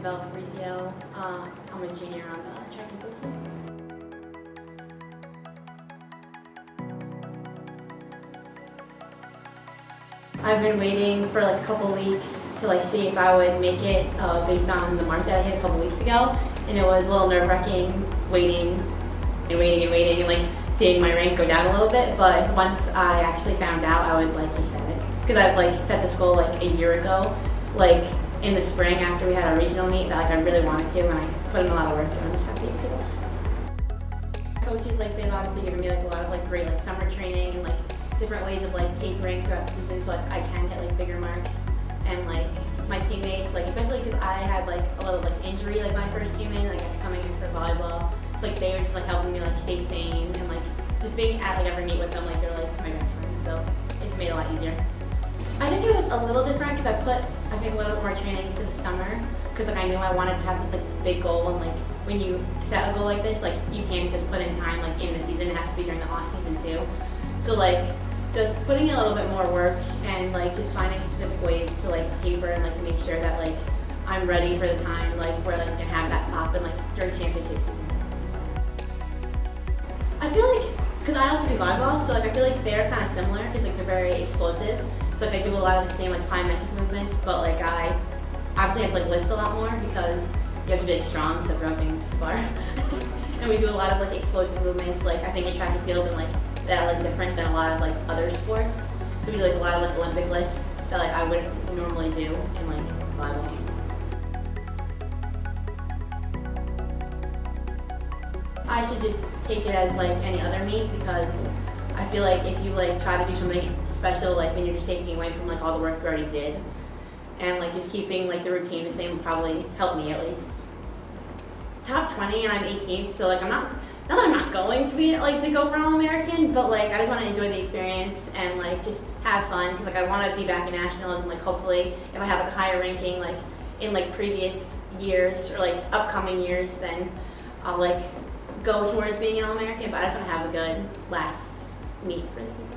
Isabella Fabrizio. I'm a junior on the track and field team. I've been waiting for like a couple weeks to like see if I would make it based on the mark that I hit a couple weeks ago, and it was a little nerve-wracking waiting and like seeing my rank go down a little bit. But once I actually found out, I was like ecstatic because I've like set this goal like a year ago, like in the spring after we had our regional meet that like I really wanted to, and I put in a lot of work, and I'm just happy to get it off. Coaches like they've obviously given me like a lot of like great like summer training and like different ways of like tapering throughout the season so like I can hit like bigger marks, and like my teammates like especially because I had like a little like injury like my first game in like after coming in for volleyball, so like they were just like helping me like stay sane, and like just being at like every meet with them like they're like my best friends, so it just made it a lot easier. I think it was a little different because I put I think a little bit more training into the summer because like I knew I wanted to have this like this big goal, and like when you set a goal like this like you can't just put in time like in the season, it has to be during the off season too. So like just putting in a little bit more work and like just finding specific ways to like taper and like make sure that like I'm ready for the time like where like I can have that pop and like during championship season. I feel like because I also do volleyball, so like I feel like they're kind of similar because like they're very explosive. So like I do a lot of the same like plyometric movements, but like I obviously have to like lift a lot more because you have to be like strong to throw things far. And we do a lot of like explosive movements. Like I think in track and field and like that are like different than a lot of like other sports. So we do like a lot of like Olympic lifts that like I wouldn't normally do in like volleyball. I should just take it as like any other meet because I feel like if you like try to do something special, like then you're just taking away from like all the work you already did, and like just keeping like the routine the same would probably help me at least. Top 20 and I'm 18th, so like not that I'm not going to be like to go for an All-American, but like I just want to enjoy the experience and like just have fun because like I want to be back in nationals, and like hopefully if I have like a higher ranking like in like previous years or like upcoming years, then I'll like go towards being an All-American. But I just want to have a good last meet for the season.